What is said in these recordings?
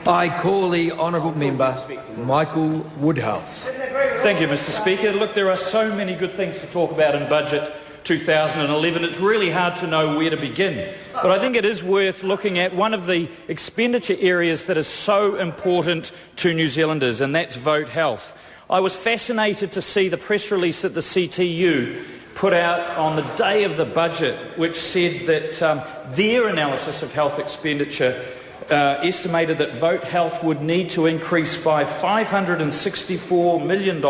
I call the honourable member Michael Woodhouse. Thank you, Mr Speaker. Look, there are so many good things to talk about in Budget 2011. It's really hard to know where to begin. But I think it is worth looking at one of the expenditure areas that is so important to New Zealanders, and that's vote health. I was fascinated to see the press release that the CTU put out on the day of the budget, which said that their analysis of health expenditure estimated that vote health would need to increase by $564 million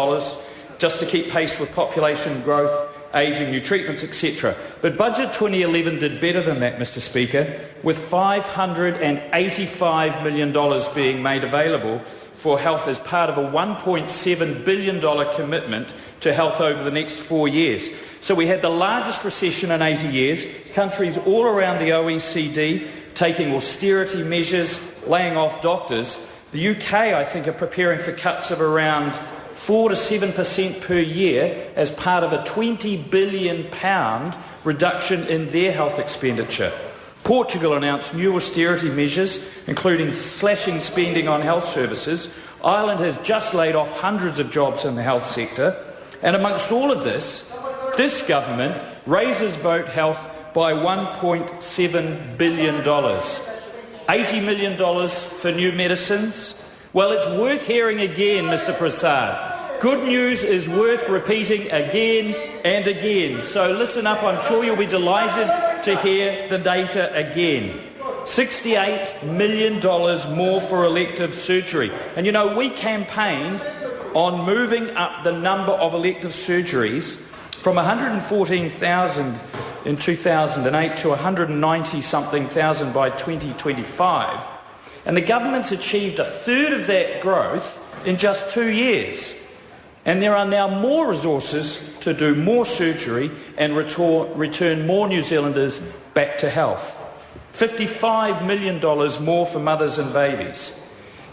just to keep pace with population growth, ageing, new treatments, etc. But Budget 2011 did better than that, Mr Speaker, with $585 million being made available for health as part of a $1.7 billion commitment to health over the next 4 years. So we had the largest recession in 80 years, countries all around the OECD taking austerity measures, laying off doctors. The UK, I think, are preparing for cuts of around 4 to 7% per year as part of a £20 billion reduction in their health expenditure. Portugal announced new austerity measures, including slashing spending on health services. Ireland has just laid off hundreds of jobs in the health sector. And amongst all of this, this government raises vote health by $1.7 billion. $80 million for new medicines. Well, it's worth hearing again, Mr Prasad. Good news is worth repeating again and again. So listen up, I'm sure you'll be delighted to hear the data again. $68 million more for elective surgery. And you know, we campaigned on moving up the number of elective surgeries from 114,000 in 2008 to 190-something thousand by 2025. And the government's achieved a third of that growth in just 2 years. And there are now more resources to do more surgery and return more New Zealanders back to health. $55 million more for mothers and babies.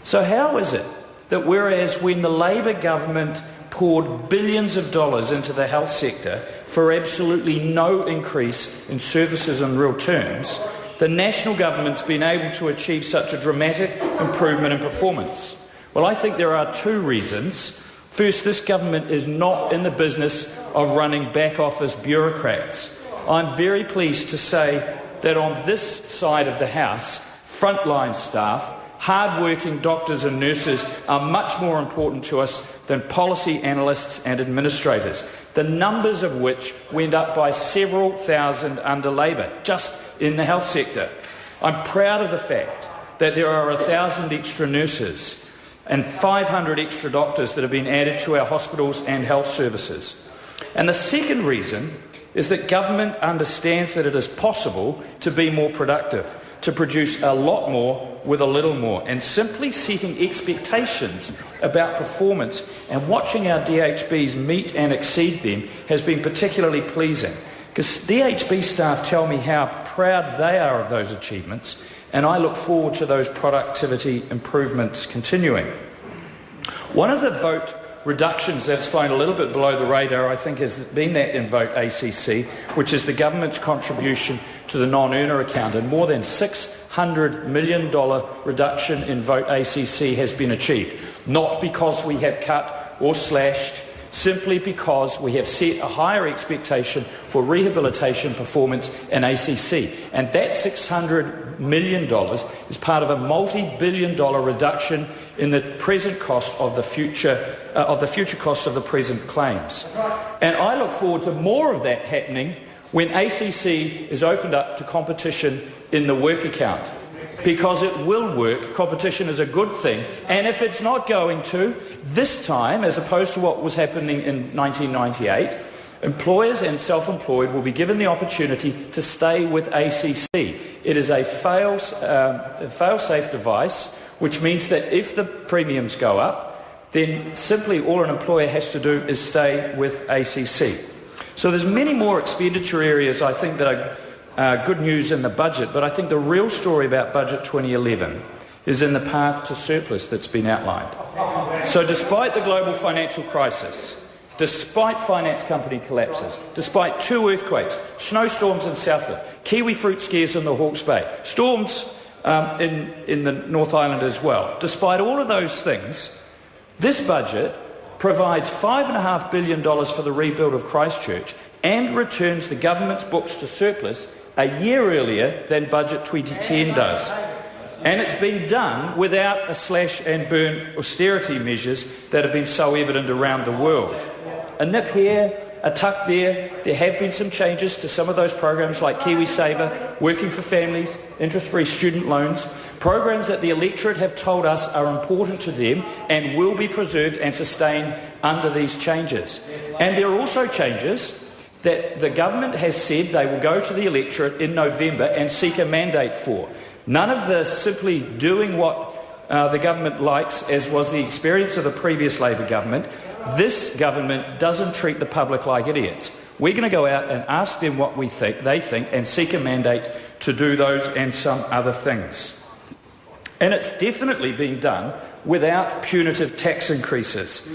So how is it that whereas when the Labour government poured billions of dollars into the health sector for absolutely no increase in services in real terms, the national government's been able to achieve such a dramatic improvement in performance? Well, I think there are two reasons. First, this government is not in the business of running back-office bureaucrats. I'm very pleased to say that on this side of the House, frontline staff, hard-working doctors and nurses are much more important to us than policy analysts and administrators, the numbers of which went up by several thousand under Labour, just in the health sector. I'm proud of the fact that there are 1,000 extra nurses and 500 extra doctors that have been added to our hospitals and health services. And the second reason is that government understands that it is possible to be more productive, to produce a lot more with a little more, and simply setting expectations about performance and watching our DHBs meet and exceed them has been particularly pleasing, because DHB staff tell me how proud they are of those achievements, and I look forward to those productivity improvements continuing. One of the vote reductions that's flown a little bit below the radar, I think, has been that in Vote ACC, which is the government's contribution to the non-earner account, and more than $600 million reduction in Vote ACC has been achieved, not because we have cut or slashed, simply because we have set a higher expectation for rehabilitation performance in ACC. And that $600 million is part of a multi-billion-dollar reduction in the present cost of the future cost of the present claims. And I look forward to more of that happening when ACC is opened up to competition in the work account, because it will work. Competition is a good thing, and if it's not going to, this time, as opposed to what was happening in 1998, employers and self-employed will be given the opportunity to stay with ACC. It is a fail-safe device, which means that if the premiums go up, then simply all an employer has to do is stay with ACC. So there's many more expenditure areas, I think, that are good news in the budget, but I think the real story about Budget 2011 is in the path to surplus that's been outlined. So despite the global financial crisis, despite finance company collapses, despite 2 earthquakes, snowstorms in Southland, kiwi fruit scares in the Hawke's Bay, storms in the North Island as well. Despite all of those things, this budget provides $5.5 billion for the rebuild of Christchurch and returns the government's books to surplus a year earlier than Budget 2010 does. And it's been done without a slash and burn austerity measures that have been so evident around the world. A nip here, a tuck there. There have been some changes to some of those programs like KiwiSaver, Working for Families, interest-free student loans, programs that the electorate have told us are important to them and will be preserved and sustained under these changes. And there are also changes that the government has said they will go to the electorate in November and seek a mandate for. None of this simply doing what the government likes, as was the experience of the previous Labor government. This government doesn't treat the public like idiots. We're going to go out and ask them what they think and seek a mandate to do those and some other things. And it's definitely been done without punitive tax increases.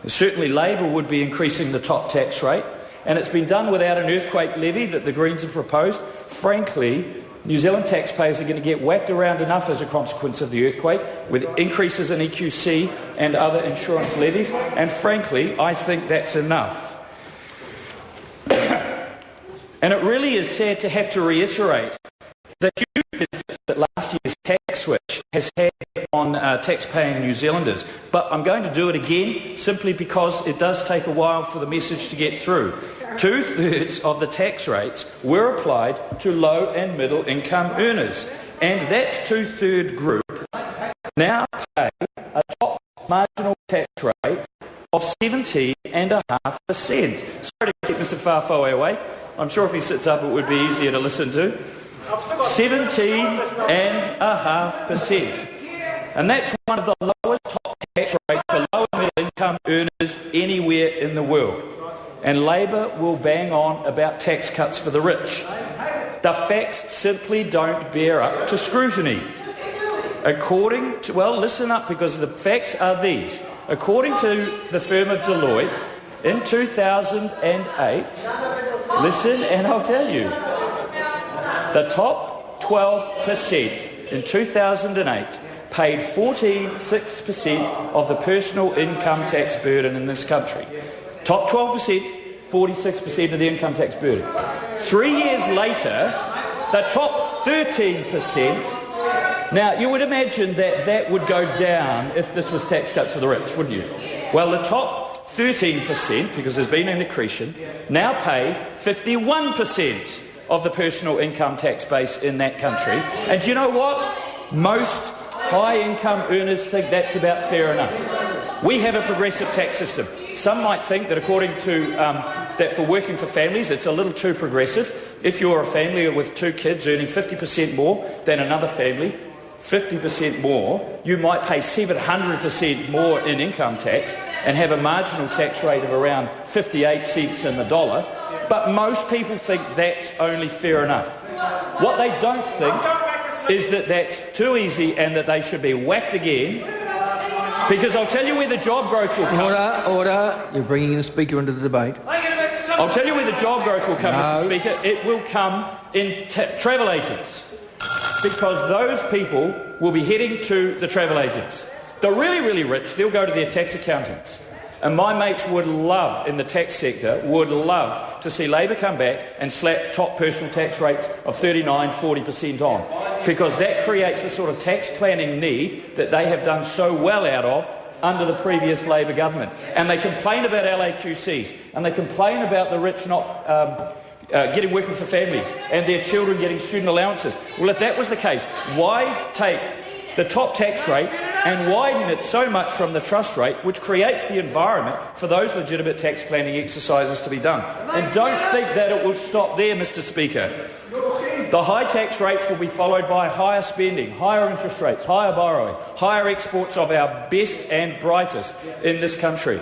Certainly Labor would be increasing the top tax rate, and it's been done without an earthquake levy that the Greens have proposed. Frankly, New Zealand taxpayers are going to get whacked around enough as a consequence of the earthquake, with increases in EQC and other insurance levies, and frankly, I think that's enough. And it really is sad to have to reiterate the huge benefits that last year's tax switch has had on tax-paying New Zealanders. But I'm going to do it again simply because it does take a while for the message to get through. 2/3 of the tax rates were applied to low and middle income earners, and that 2/3 group now pay a top marginal tax rate of 17.5%. Sorry to keep Mr Farfoe away. I'm sure if he sits up it would be easier to listen to. 17.5%. And that's one of the lowest top tax rates for low and middle income earners anywhere in the world. And Labor will bang on about tax cuts for the rich. The facts simply don't bear up to scrutiny. According to, well, listen up, because the facts are these. According to the firm of Deloitte, in 2008, listen and I'll tell you, the top 12% in 2008 paid 46% of the personal income tax burden in this country. Top 12%, 46% of the income tax burden. 3 years later, the top 13%. Now, you would imagine that that would go down if this was tax cuts for the rich, wouldn't you? Well, the top 13%, because there's been an accretion, now pay 51% of the personal income tax base in that country. And do you know what? Most high-income earners think that's about fair enough. We have a progressive tax system. Some might think that according to that for Working for Families, it's a little too progressive. If you're a family with 2 kids earning 50% more than another family, 50% more, you might pay 700% more in income tax and have a marginal tax rate of around 58 cents in the dollar. But most people think that's only fair enough. What they don't think is that that's too easy and that they should be whacked again. Because I'll tell you where the job growth will come. Order. You're bringing the Speaker into the debate. I'll tell you where the job growth will come, Mr Speaker. It will come in travel agents. Because those people will be heading to the travel agents. The really, really rich, they'll go to their tax accountants. And my mates would love, in the tax sector, would love to see Labor come back and slap top personal tax rates of 39, 40% on. Because that creates a sort of tax planning need that they have done so well out of under the previous Labor government. And they complain about LAQCs, and they complain about the rich not getting Working for Families and their children getting student allowances. Well, if that was the case, why take the top tax rate and widen it so much from the trust rate, which creates the environment for those legitimate tax planning exercises to be done? And don't think that it will stop there, Mr Speaker. The high tax rates will be followed by higher spending, higher interest rates, higher borrowing, higher exports of our best and brightest in this country.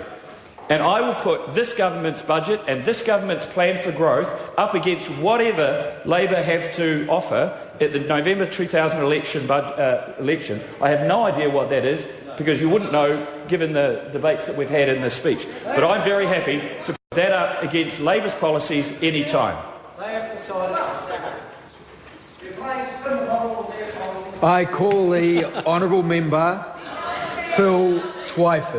And I will put this government's budget and this government's plan for growth up against whatever Labor have to offer at the November 2000 election. I have no idea what that is, because you wouldn't know given the debates that we've had in this speech. But I'm very happy to put that up against Labor's policies any time. They have decided to I call the honourable member Phil Twyford.